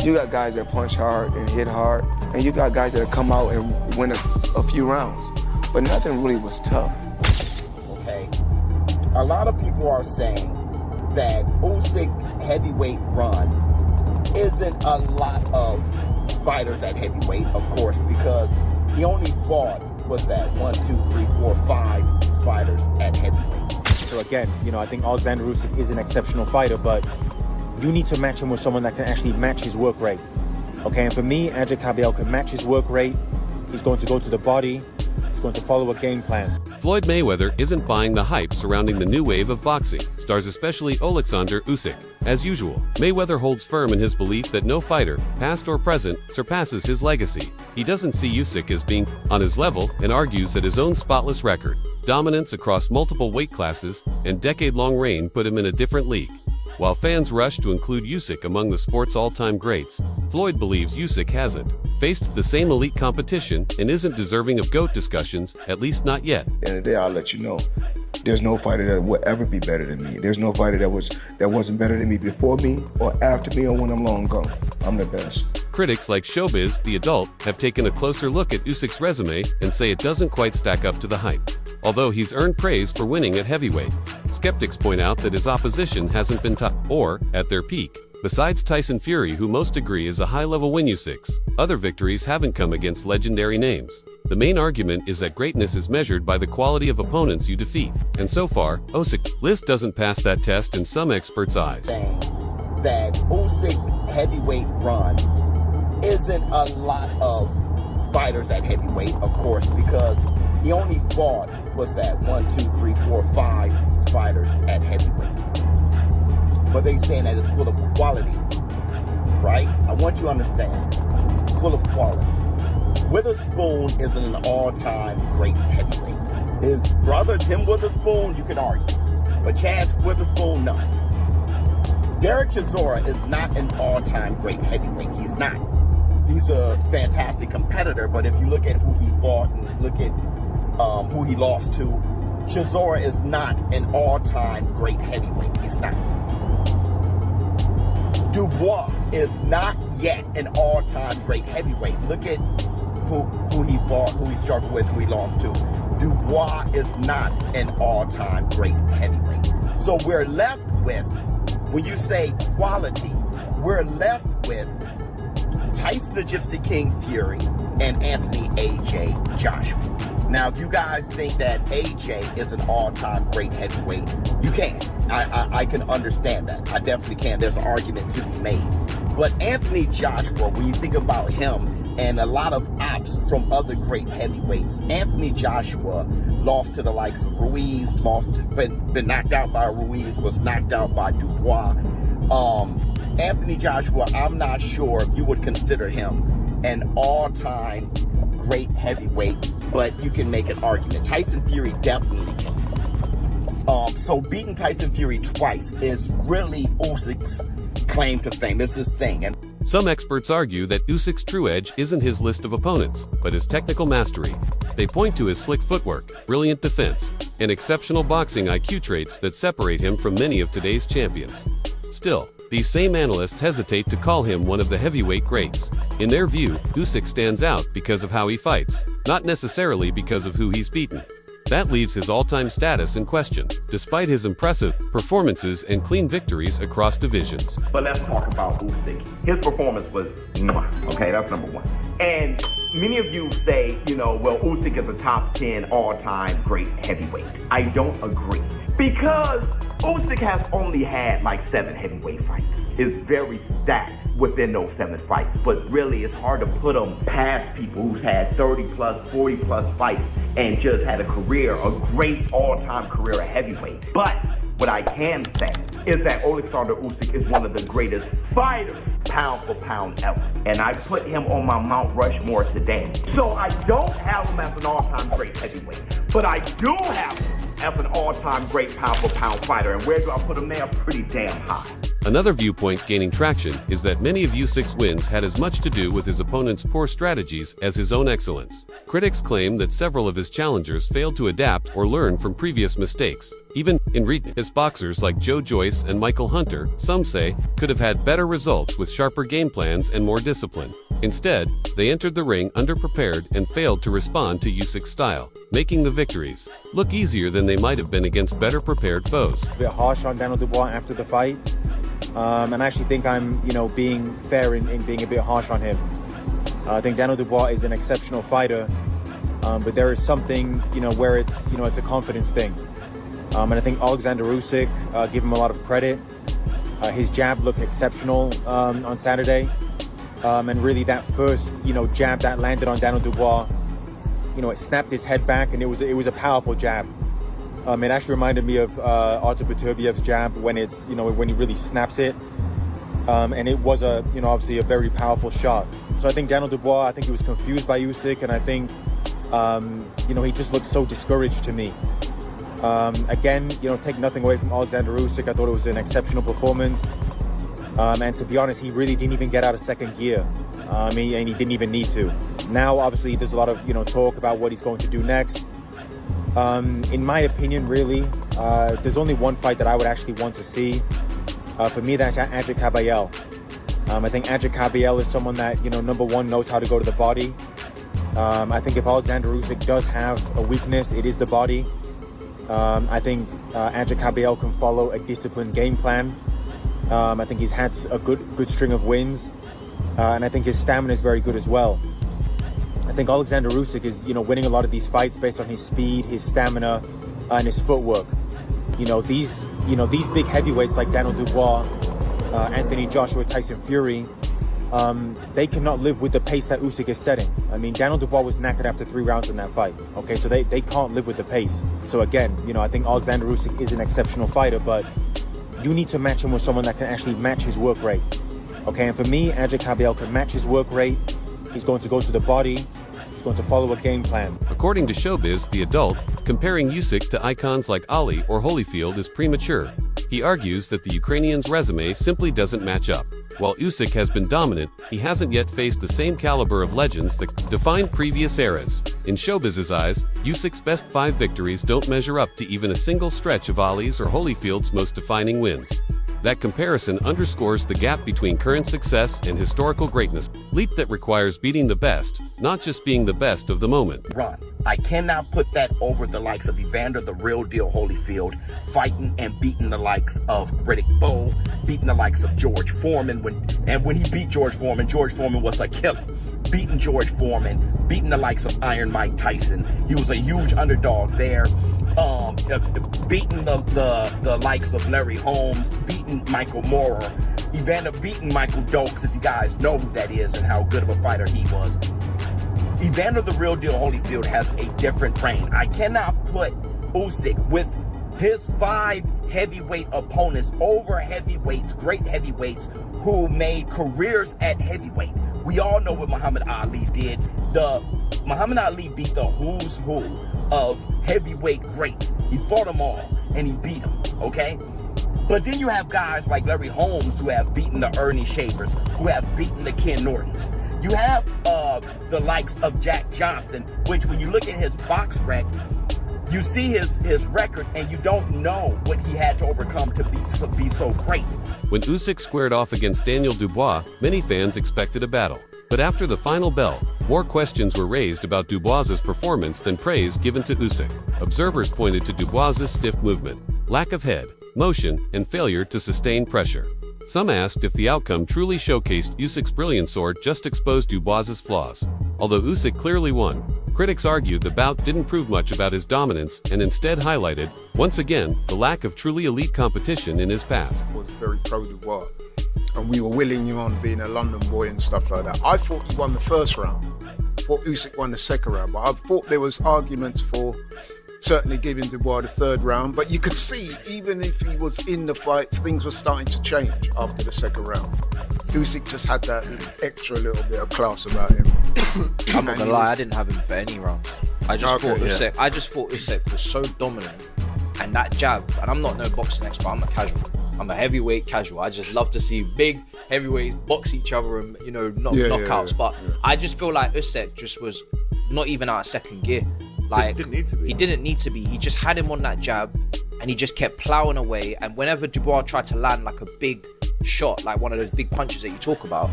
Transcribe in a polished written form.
You got guys that punch hard and hit hard, and you got guys that come out and win a few rounds. But nothing really was tough. Okay. A lot of people are saying that Usyk heavyweight run isn't a lot of fighters at heavyweight, of course, because he only fought, what's that, 1, 2, 3, 4, 5 fighters at heavyweight. So again, I think Alexander Usyk is an exceptional fighter, but you need to match him with someone that can actually match his work rate. Okay, and for me, Andrei Caballero can match his work rate. He's going to go to the body. He's going to follow a game plan. Floyd Mayweather isn't buying the hype surrounding the new wave of boxing stars, especially Alexander Usyk. As usual, Mayweather holds firm in his belief that no fighter, past or present, surpasses his legacy. He doesn't see Usyk as being on his level and argues that his own spotless record, dominance across multiple weight classes, and decade-long reign put him in a different league. While fans rush to include Usyk among the sport's all-time greats, Floyd believes Usyk hasn't faced the same elite competition and isn't deserving of GOAT discussions, at least not yet. At the end of the day, I'll let you know, there's no fighter that will ever be better than me. There's no fighter that wasn't better than me before me or after me or when I'm long gone. I'm the best. Critics like Showbiz, the adult, have taken a closer look at Usyk's resume and say it doesn't quite stack up to the hype. Although he's earned praise for winning at heavyweight, skeptics point out that his opposition hasn't been tough or at their peak. Besides Tyson Fury, who most agree is a high-level win, Usyk's other victories haven't come against legendary names. The main argument is that greatness is measured by the quality of opponents you defeat, and so far, Usyk's list doesn't pass that test in some experts' eyes. That Usyk heavyweight run isn't a lot of fighters at heavyweight, of course, because he only fought, what's that, 1, 2, 3, 4, 5 fighters at heavyweight. But they saying that it's full of quality, right? I want you to understand, full of quality. Witherspoon isn't an all-time great heavyweight. His brother, Tim Witherspoon, you can argue. But Chance Witherspoon, no. Derek Chisora is not an all-time great heavyweight. He's not. He's a fantastic competitor, but if you look at who he fought and look at who he lost to, Chisora is not an all-time great heavyweight. He's not. Dubois is not yet an all-time great heavyweight. Look at who he fought, who he struggled with, who he lost to. Dubois is not an all-time great heavyweight. So we're left with, when you say quality, we're left with Tyson the Gypsy King Fury and Anthony A.J. Joshua. Now, if you guys think that AJ is an all-time great heavyweight, you can. I can understand that. I definitely can. There's an argument to be made. But Anthony Joshua, when you think about him and a lot of ops from other great heavyweights, Anthony Joshua lost to the likes of Ruiz, been knocked out by Ruiz, was knocked out by Dubois. Anthony Joshua, I'm not sure if you would consider him an all-time great heavyweight, but you can make an argument. Tyson Fury definitely can. So beating Tyson Fury twice is really Usyk's claim to fame. It's his thing. And some experts argue that Usyk's true edge isn't his list of opponents, but his technical mastery. They point to his slick footwork, brilliant defense, and exceptional boxing IQ traits that separate him from many of today's champions. Still, these same analysts hesitate to call him one of the heavyweight greats. In their view, Usyk stands out because of how he fights, not necessarily because of who he's beaten. That leaves his all-time status in question, despite his impressive performances and clean victories across divisions. But let's talk about Usyk. His performance was okay, that's number one. And many of you say, well, Usyk is a top 10 all-time great heavyweight. I don't agree. Because Usyk has only had like 7 heavyweight fights. It's very stacked within those 7 fights, but really it's hard to put him past people who's had 30 plus, 40 plus fights and just had a career, a great all-time career at heavyweight. But what I can say is that Alexander Usyk is one of the greatest fighters, pound for pound ever. And I put him on my Mount Rushmore today. So I don't have him as an all-time great heavyweight, but I do have him as an all-time great pound for pound fighter. And where do I put him there? Pretty damn high. Another viewpoint gaining traction is that many of Usyk's wins had as much to do with his opponent's poor strategies as his own excellence. Critics claim that several of his challengers failed to adapt or learn from previous mistakes. Even in recent boxers like Joe Joyce and Michael Hunter, some say, could have had better results with sharper game plans and more discipline. Instead, they entered the ring underprepared and failed to respond to Usyk's style, making the victories look easier than they might have been against better prepared foes. A bit harsh on Daniel Dubois after the fight, and I actually think I'm, being fair in being a bit harsh on him. I think Daniel Dubois is an exceptional fighter, but there is something, where it's a confidence thing. And I think Alexander Usyk, give him a lot of credit. His jab looked exceptional on Saturday. And really that first, jab that landed on Daniel Dubois, it snapped his head back, and it was a powerful jab. It actually reminded me of Artur Beterbiev's jab when it's, when he really snaps it. And it was obviously a very powerful shot. So I think Daniel Dubois, I think he was confused by Usyk, and I think, he just looked so discouraged to me. Again, take nothing away from Alexander Usyk. I thought it was an exceptional performance. And to be honest, he really didn't even get out of second gear. And he didn't even need to. Now, obviously, there's a lot of, talk about what he's going to do next. In my opinion, really, there's only one fight that I would actually want to see. For me, that's Adrian Caballel. I think Adrian Caballel is someone that, number one, knows how to go to the body. I think if Alexander Usyk does have a weakness, it is the body. I think Adrian Caballel can follow a disciplined game plan. I think he's had a good string of wins, and I think his stamina is very good as well. I think Alexander Usyk is, winning a lot of these fights based on his speed, his stamina, and his footwork. These big heavyweights like Daniel Dubois, Anthony Joshua, Tyson Fury, they cannot live with the pace that Usyk is setting. I mean, Daniel Dubois was knackered after 3 rounds in that fight. Okay, so they can't live with the pace. So again, I think Alexander Usyk is an exceptional fighter, but you need to match him with someone that can actually match his work rate. Okay, and for me, Adrian Caballel can match his work rate. He's going to go to the body. He's going to follow a game plan. According to Showbiz, the adult, comparing Usyk to icons like Ali or Holyfield is premature. He argues that the Ukrainian's resume simply doesn't match up. While Usyk has been dominant, he hasn't yet faced the same caliber of legends that defined previous eras. In Showbiz's eyes, Usyk's best 5 victories don't measure up to even a single stretch of Ali's or Holyfield's most defining wins. That comparison underscores the gap between current success and historical greatness, leap that requires beating the best, not just being the best of the moment. Run. I cannot put that over the likes of Evander the Real Deal Holyfield fighting and beating the likes of Riddick Bowe, beating the likes of George Foreman. When he beat George Foreman was a killer. Beating George Foreman, beating the likes of Iron Mike Tyson. He was a huge underdog there. Beating the likes of Larry Holmes, beating Michael Moorer, Evander beating Michael Dokes, if you guys know who that is and how good of a fighter he was. Evander the Real Deal Holyfield has a different brain. I cannot put Usyk with his 5 heavyweight opponents over heavyweights, great heavyweights who made careers at heavyweight. We all know what Muhammad Ali did. Muhammad Ali beat the who's who of heavyweight greats. He fought them all and he beat them, okay? But then you have guys like Larry Holmes who have beaten the Ernie Shavers, who have beaten the Ken Nortons. You have the likes of Jack Johnson, which when you look at his box rec, you see his record and you don't know what he had to overcome to be so great. When Usyk squared off against Daniel Dubois, many fans expected a battle. But after the final bell, more questions were raised about Dubois's performance than praise given to Usyk. Observers pointed to Dubois's stiff movement, lack of head, motion, and failure to sustain pressure. Some asked if the outcome truly showcased Usyk's brilliance or just exposed Dubois's flaws. Although Usyk clearly won, critics argued the bout didn't prove much about his dominance and instead highlighted, once again, the lack of truly elite competition in his path. Was very pro-Dubois, and we were willing him on being a London boy and stuff like that. I thought he won the first round. I thought Usyk won the second round, but I thought there was arguments for certainly giving Dubois the 3rd round, but you could see even if he was in the fight, things were starting to change after the 2nd round. Usyk just had that extra little bit of class about him. I'm not gonna lie, I didn't have him for any round. I just thought Usyk was so dominant, and that jab, and I'm not no boxing expert, I'm a casual, I'm a heavyweight casual. I just love to see big heavyweights box each other and, you know, knockouts. But I just feel like Usyk just was not even out of second gear. Like, didn't need to be. He didn't need to be. He just had him on that jab, and he just kept plowing away. And whenever Dubois tried to land like a big shot, like one of those big punches that you talk about,